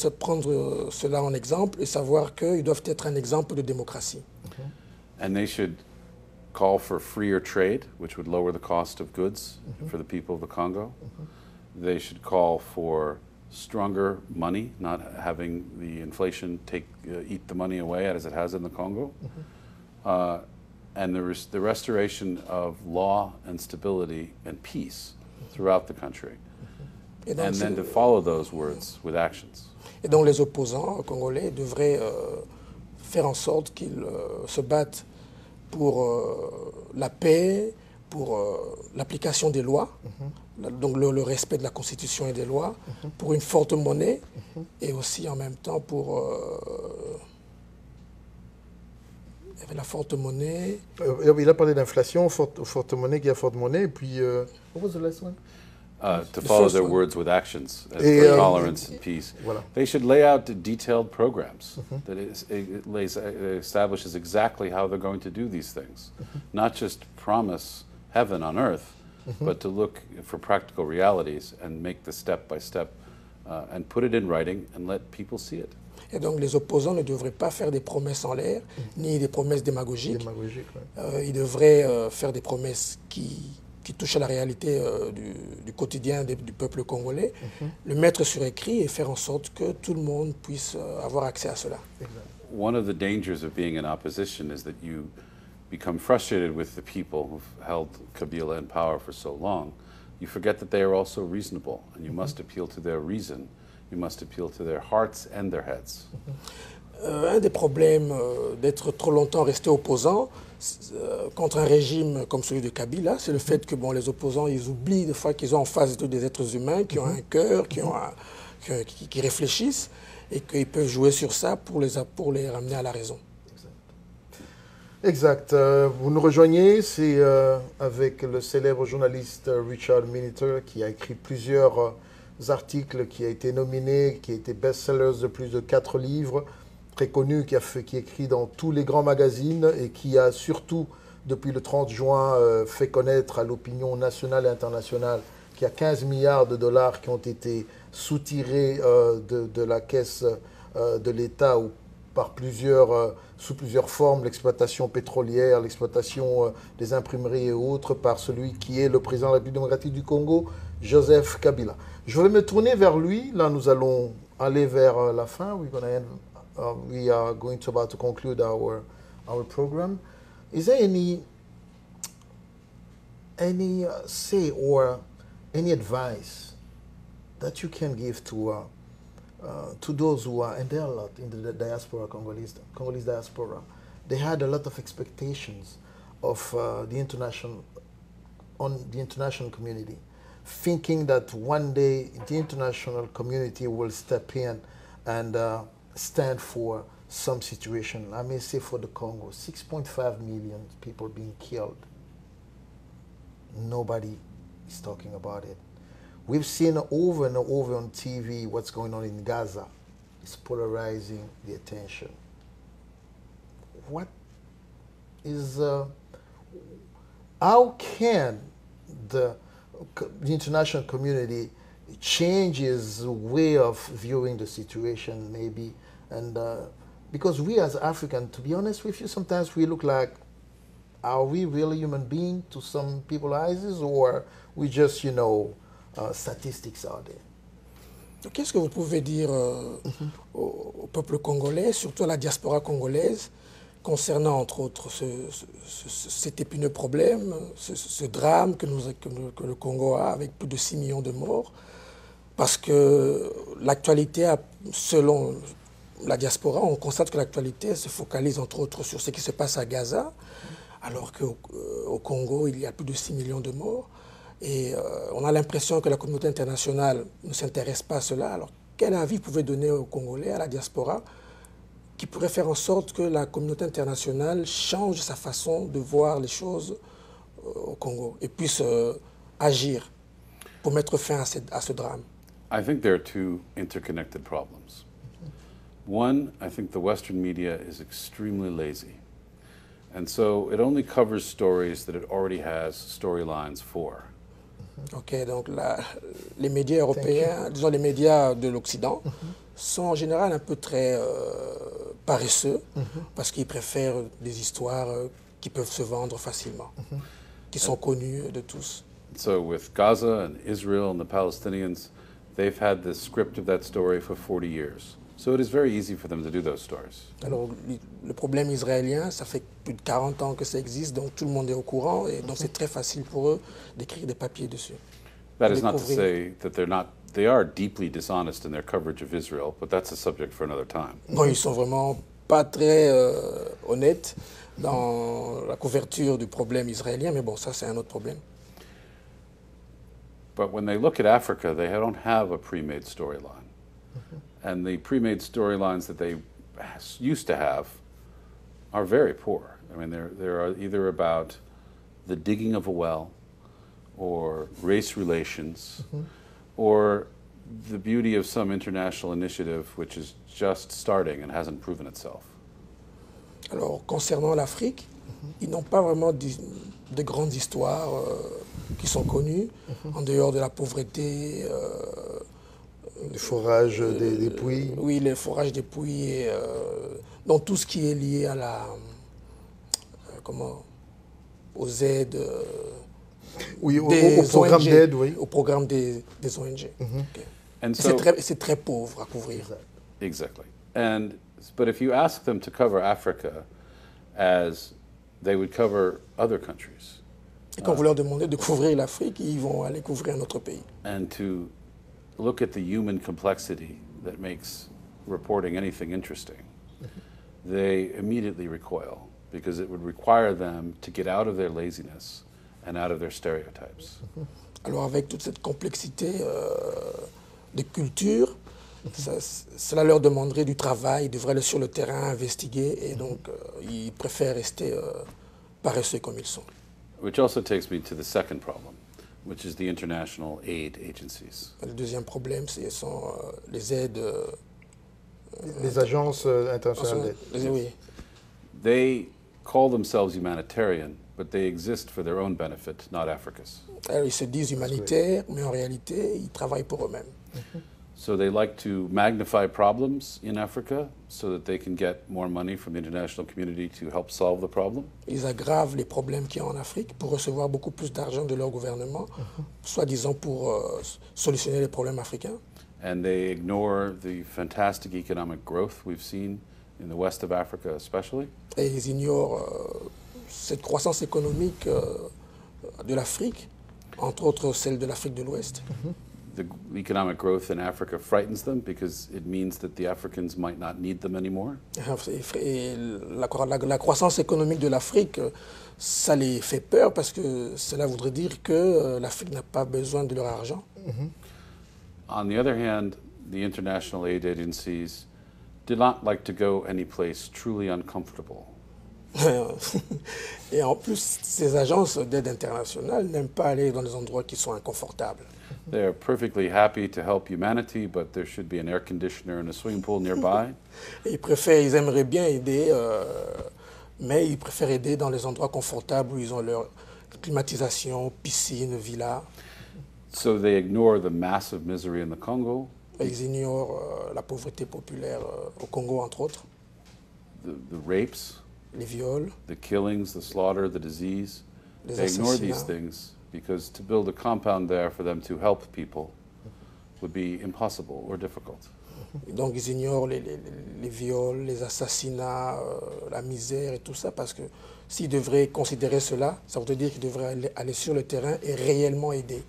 cela en exemple et savoir qu'ils doivent être un exemple de démocratie. And they should call for freer trade, which would lower the cost of goods for the people of the Congo. They should call for stronger money, not having the inflation eat the money away as it has in the Congo. And the restoration of law and stability and peace throughout the country. Et donc, And then to follow those words with actions. et donc les opposants congolais devraient faire en sorte qu'ils se battent pour la paix, pour l'application des lois, donc le respect de la Constitution et des lois, pour une forte monnaie et aussi en même temps pour la forte monnaie. Il a parlé d'inflation, forte monnaie, qui a forte monnaie, et puis... what was the last one? To follow their words with actions for tolerance and peace. Voilà. They should lay out detailed programs that establishes exactly how they're going to do these things. Not just promise heaven on earth, but to look for practical realities and make the step by step and put it in writing and let people see it. Et donc les opposants ne devraient pas faire des promesses en l'air, ni des promesses démagogiques. Démagogique, ouais. Ils devraient faire des promesses qui touchent à la réalité du quotidien du peuple congolais, le mettre sur écrit et faire en sorte que tout le monde puisse avoir accès à cela. One of the dangers of being in opposition is that you become frustrated with the people who've held Kabila in power for so long. You forget that they are also reasonable, and you must appeal to their reason. You must appeal to their hearts and their heads. Un des problèmes d'être trop longtemps resté opposant contre un régime comme celui de Kabila, c'est le fait que les opposants, ils oublient des fois qu'ils ont en face des êtres humains qui ont un cœur, qui réfléchissent et qu'ils peuvent jouer sur ça pour les ramener à la raison. Exact. Vous nous rejoignez, c'est avec le célèbre journaliste Richard Miniter qui a écrit plusieurs articles, qui a été nominé, qui a été best-sellers de plus de 4 livres, très connu, qui écrit dans tous les grands magazines et qui a surtout depuis le 30 juin, fait connaître à l'opinion nationale et internationale qu'il y a 15 milliards de dollars qui ont été soutirés de la caisse de l'État ou par sous plusieurs formes, l'exploitation pétrolière, l'exploitation des imprimeries et autres, par celui qui est le président de la République démocratique du Congo, Joseph Kabila. Je vais me tourner vers lui. Là, nous allons aller vers la fin. We are going to about to conclude our program. Is there any say or any advice that you can give to those who are, and there are a lot in the diaspora, Congolese diaspora? They had a lot of expectations of the international community, thinking that one day the international community will step in and stand for some situation. I may say for the Congo, 6.5 million people being killed. Nobody is talking about it. We've seen over and over on TV what's going on in Gaza. It's polarizing the attention. What is, how can the international community change its way of viewing the situation maybe? And because we as Africans, to be honest with you, sometimes we look like, are we really human beings to some people's eyes, or we just, statistics out there? Qu'est-ce que vous pouvez dire au peuple congolais, surtout à la diaspora congolaise, concernant entre autres cet épineux problème, ce drame que le Congo a avec plus de 6 millions de morts? Parce que l'actualité, selon la diaspora, on constate que l'actualité se focalise entre autres sur ce qui se passe à Gaza, alors qu'au Congo, il y a plus de 6 millions de morts. Et on a l'impression que la communauté internationale ne s'intéresse pas à cela. Alors, quel avis vous pouvez donner aux Congolais, à la diaspora, qui pourrait faire en sorte que la communauté internationale change sa façon de voir les choses au Congo et puisse agir pour mettre fin à ce drame? I think there are two interconnected problems. One, I think the Western media is extremely lazy. And so it only covers stories that it already has storylines for. Ok, donc les médias européens, disons les médias de l'Occident, sont en général un peu très paresseux parce qu'ils préfèrent des histoires qui peuvent se vendre facilement, qui sont connues de tous. So with Gaza and Israel and the Palestinians, they've had the script of that story for 40 years. So it is very easy for them to do those stories. Alors, le problème israélien, ça fait plus de 40 ans que ça existe, donc tout le monde est au courant, et donc c'est très facile pour eux d'écrire des papiers dessus. That is not to say that they are deeply dishonest in their coverage of Israel, but that's a subject for another time. Bon, ils sont vraiment pas très honnêtes dans la couverture du problème israélien, mais bon, ça c'est un autre problème. But when they look at Africa, they don't have a pre-made storyline. And the pre-made storylines that they used to have are very poor. I mean, they're either about the digging of a well, or race relations, or the beauty of some international initiative which is just starting and hasn't proven itself. Alors, concernant l'Afrique, ils n'ont pas vraiment de grandes histoires qui sont connues, en dehors de la pauvreté. Le forage des puits. Oui, le forage des puits et donc tout ce qui est lié à aux aides. Oui, au programme d'aide, oui. Au programme des ONG. Okay. And so, c'est très pauvre à couvrir. Exactly. But if you ask them to cover Africa as they would cover other countries. Et quand vous leur demandez de couvrir l'Afrique, ils vont aller couvrir un autre pays. And to look at the human complexity that makes reporting anything interesting, they immediately recoil because it would require them to get out of their laziness and out of their stereotypes. Alors avec toute cette complexité de culture, cela leur demanderait du travail, ils devraient aller sur le terrain, investiguer, et donc ils préfèrent rester paresseux comme ils sont. Which also takes me to the second problem, which is the international aid agencies. Le deuxième problème, ce sont les aides. Les agences internationales d'aide. Oui. They call themselves humanitarian, but they exist for their own benefit, not Africa's. Alors, ils se disent humanitaires, mais en réalité, ils travaillent pour eux-mêmes. So they like to magnify problems in Africa so that they can get more money from the international community to help solve the problem. Ils aggravent les problèmes qu'il y a en Afrique pour recevoir beaucoup plus d'argent de leur gouvernement, soi-disant pour solutionner les problèmes africains. And they ignore the fantastic economic growth we've seen in the west of Africa especially. Et ils ignorent cette croissance économique de l'Afrique, entre autres celle de l'Afrique de l'Ouest. The economic growth in Africa frightens them because it means that the Africans might not need them anymore. Et la croissance économique de l'Afrique, ça les fait peur parce que cela voudrait dire que l'Afrique n'a pas besoin de leur argent. On the other hand, the international aid agencies do not like to go any place truly uncomfortable. Et en plus, ces agences d'aide internationale n'aiment pas aller dans des endroits qui sont inconfortables. They are perfectly happy to help humanity, but there should be an air conditioner and a swimming pool nearby. Et ils aimeraient bien aider, mais ils préfèrent aider dans les endroits confortables où ils ont leur climatisation, piscine, villa. So they ignore the massive misery in the Congo, Et ils ignorent la pauvreté populaire au Congo, entre autres, the rapes, les viols, the killings, the slaughter, the disease. les They ignore these assassinats. things because to build a compound there for them to help people would be impossible or difficult. Et donc ils ignorent les viols, les assassinats, la misère et tout ça, parce que s'ils devraient considérer cela, ça voudrait dire qu'ils devraient aller sur le terrain et réellement aider.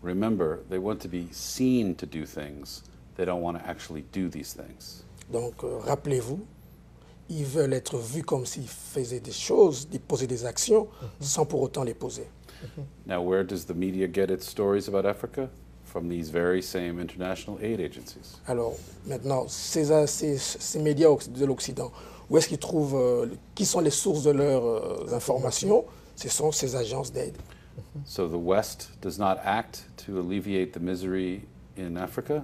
Remember, they want to be seen to do things. They don't want to actually do these things. Donc rappelez-vous, ils veulent être vus comme s'ils faisaient des choses, ils posaient des actions, sans pour autant les poser. Now, where does the media get its stories about Africa? From these very same international aid agencies. Alors maintenant, ces médias de l'Occident, où est-ce qu'ils trouvent, qui sont les sources de leurs informations? Ce sont ces agences d'aide. So the West does not act to alleviate the misery in Africa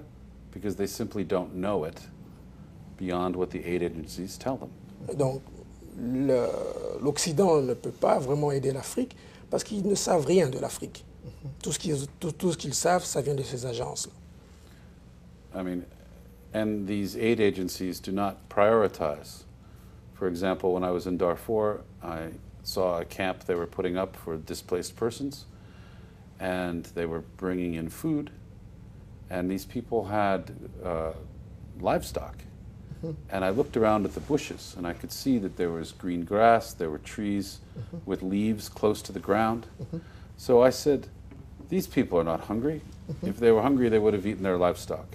because they simply don't know it beyond what the aid agencies tell them. Et donc l'Occident ne peut pas vraiment aider l'Afrique parce qu'ils ne savent rien de l'Afrique. Tout ce qu'ils savent, ça vient de ces agences. I mean, and these aid agencies do not prioritize. For example, when I was in Darfur, I saw a camp they were putting up for displaced persons, and they were bringing in food, and these people had livestock. And I looked around at the bushes, and I could see that there was green grass, there were trees with leaves close to the ground. So I said, these people are not hungry. If they were hungry, they would have eaten their livestock.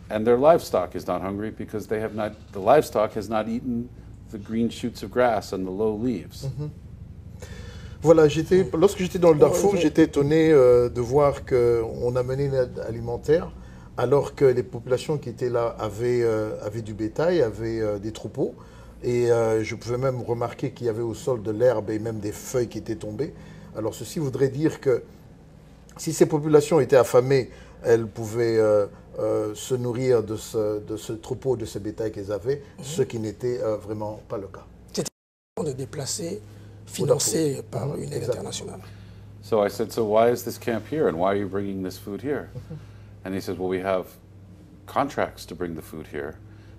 And their livestock is not hungry because the livestock has not eaten the green shoots of grass and the low leaves. Voilà, lorsque j'étais dans le Darfour, j'étais étonné de voir qu'on amenait une aide alimentaire alors que les populations qui étaient là avaient du bétail, avaient des troupeaux. Et je pouvais même remarquer qu'il y avait au sol de l'herbe et même des feuilles qui étaient tombées. Alors ceci voudrait dire que si ces populations étaient affamées, elles pouvaient se nourrir de ce troupeau, de ce bétail qu'elles avaient, ce qui n'était vraiment pas le cas. C'était de déplacer, financé par une aide internationale. So I said, so why is this camp here and why are you bringing this food here? And he said, well, we have contracts to bring the food here.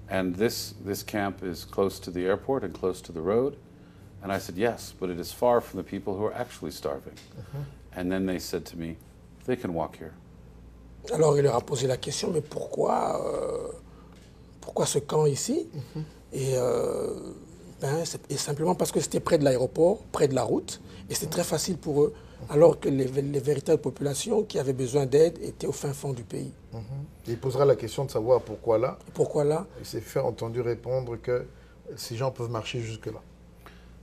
And this camp is close to the airport and close to the road. And I said, yes, but it is far from the people who are actually starving. And then they said to me, they can walk here. Alors il leur a posé la question, mais pourquoi ce camp ici? Et simplement parce que c'était près de l'aéroport, près de la route, et c'était très facile pour eux, alors que les véritables populations qui avaient besoin d'aide étaient au fin fond du pays. Il posera la question de savoir pourquoi là. Pourquoi là? Il s'est fait entendu répondre que ces gens peuvent marcher jusque-là.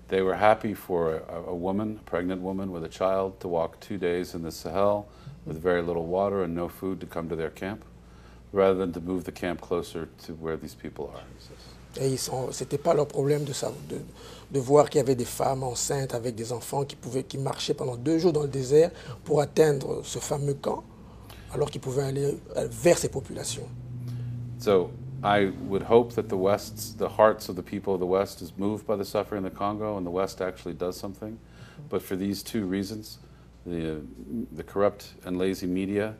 They were happy for a woman, a pregnant woman with a child, to walk 2 days in the Sahel with very little water and no food to come to their camp, rather than to move the camp closer to where these people are. Et c'était pas leur problème de voir qu'il y avait des femmes enceintes avec des enfants qui marchaient pendant 2 jours dans le désert pour atteindre ce fameux camp, alors qu'ils pouvaient aller vers ces populations. So I would hope that the hearts of the people of the West is moved by the suffering in the Congo and the West actually does something. But for these two reasons, the corrupt and lazy media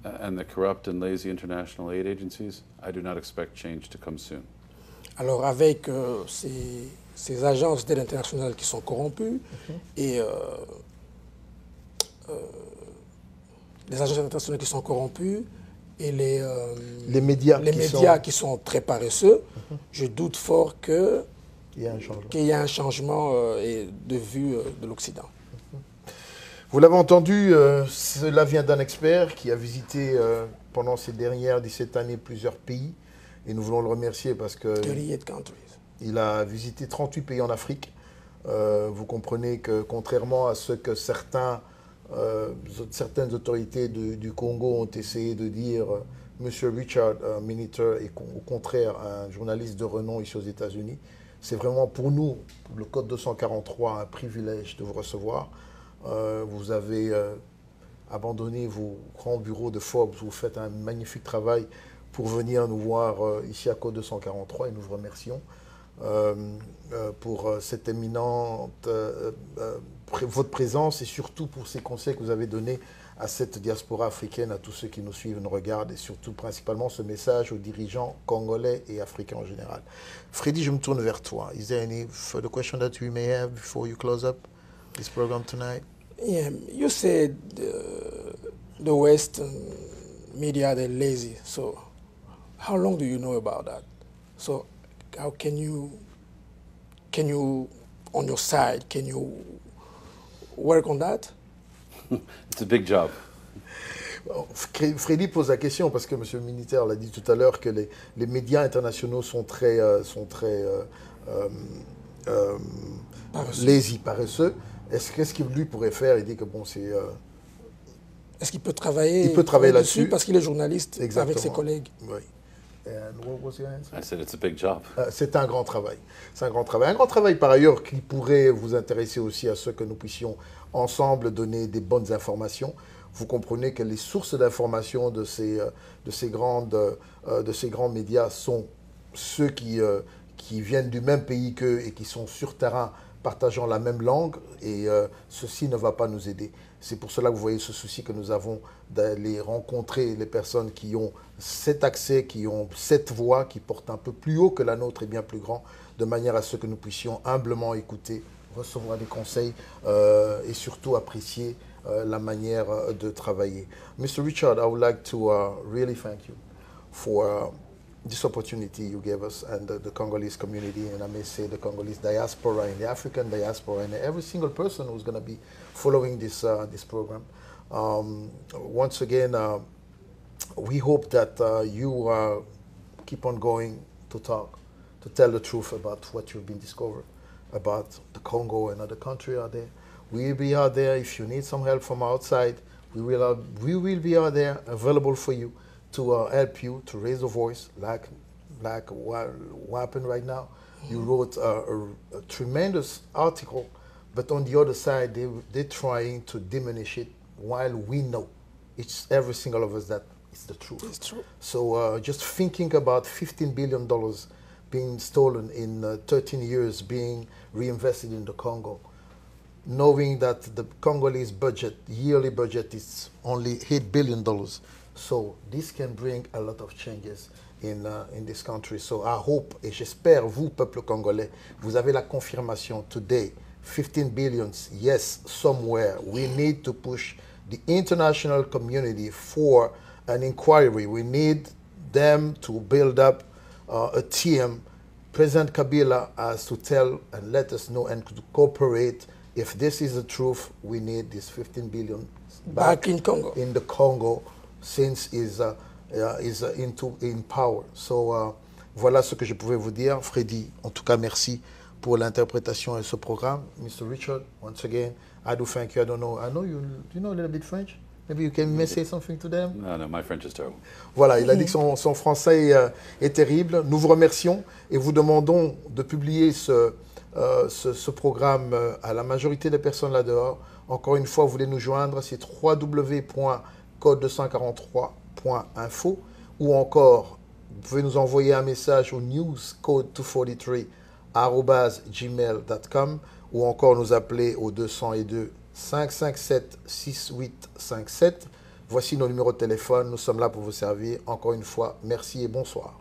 and the corrupt and lazy international aid agencies, I do not expect change to come soon. Alors avec ces agences d'aide internationale qui sont corrompues et les agences internationales qui sont corrompues et les médias qui sont très paresseux, je doute fort qu'il y ait un changement de vue de l'Occident. Vous l'avez entendu, cela vient d'un expert qui a visité pendant ces dernières 17 années plusieurs pays. Et nous voulons le remercier parce que 38 countries. Il a visité 38 pays en Afrique. Vous comprenez que contrairement à ce que certaines autorités du Congo ont essayé de dire, Monsieur Richard Miniter est au contraire un journaliste de renom ici aux États-Unis. C'est vraiment pour nous, le Code 243, un privilège de vous recevoir. Vous avez abandonné vos grands bureaux de Forbes, vous faites un magnifique travail pour venir nous voir ici à Code 243 et nous vous remercions pour cette éminente votre présence et surtout pour ces conseils que vous avez donnés à cette diaspora africaine, à tous ceux qui nous suivent, nous regardent et surtout principalement ce message aux dirigeants congolais et africains en général. Freddy, je me tourne vers toi. Is there any further question that you may have before you close up this program tonight? Yeah, you said the Western media, they're lazy. So how long do you know about that? So how can you on your side, can you work on that? It's a big job. Freddy pose la question parce que M. le Militaire l'a dit tout à l'heure que les médias internationaux sont très lazy, paresseux. Qu'est-ce qu'il lui pourrait faire? Il dit que bon, c'est... Est-ce qu'il peut travailler? Il peut travailler là-dessus parce qu'il est journaliste. Exactement. Avec ses collègues. Oui. And what was your answer? I said it's a big job. C'est un grand travail. C'est un grand travail. Un grand travail par ailleurs qui pourrait vous intéresser aussi à ce que nous puissions ensemble donner des bonnes informations. Vous comprenez que les sources d'informations de ces grands médias sont ceux qui viennent du même pays qu'eux et qui sont sur terrain partageant la même langue et ceci ne va pas nous aider. C'est pour cela que vous voyez ce souci que nous avons d'aller rencontrer les personnes qui ont cet accès, qui ont cette voix, qui porte un peu plus haut que la nôtre et bien plus grand, de manière à ce que nous puissions humblement écouter, recevoir des conseils et surtout apprécier la manière de travailler. Mr. Richard, I would like to really thank you for this opportunity you gave us and the Congolese community, and I may say the Congolese diaspora and the African diaspora and every single person who's going to be following this program. Once again, we hope that you keep on going to talk, to tell the truth about what you've been discovered about the Congo and other countries out there. We'll be out there if you need some help from outside. We will be out there available for you to help you to raise a voice like what happened right now. You wrote a tremendous article, but on the other side, they're trying to diminish it while we know it's every single of us that it's the truth. It's true. So just thinking about $15 billion being stolen in 13 years, being reinvested in the Congo, knowing that the Congolese budget, yearly budget, is only $8 billion. So this can bring a lot of changes in this country. So I hope, et j'espère, vous, peuple congolais, vous avez la confirmation today, 15 billions, yes, somewhere. We need to push the international community for an inquiry. We need them to build up a team. President Kabila has to tell and let us know and to cooperate. If this is the truth, we need this 15 billion back in Congo. In the Congo, since is in power. So voilà ce que je pouvais vous dire. Freddy, en tout cas, merci pour l'interprétation de ce programme. Mr. Richard, once again, I do thank you. I know you know a little bit French. Maybe you can say something to them. No, my French is terrible. Voilà, il a dit que son français est terrible. Nous vous remercions et vous demandons de publier ce programme à la majorité des personnes là-dehors. Encore une fois, vous voulez nous joindre, c'est www.code243.info ou encore, vous pouvez nous envoyer un message au newscode243@gmail.com ou encore nous appeler au 202 557 6857. Voici nos numéros de téléphone. Nous sommes là pour vous servir. Encore une fois, merci et bonsoir.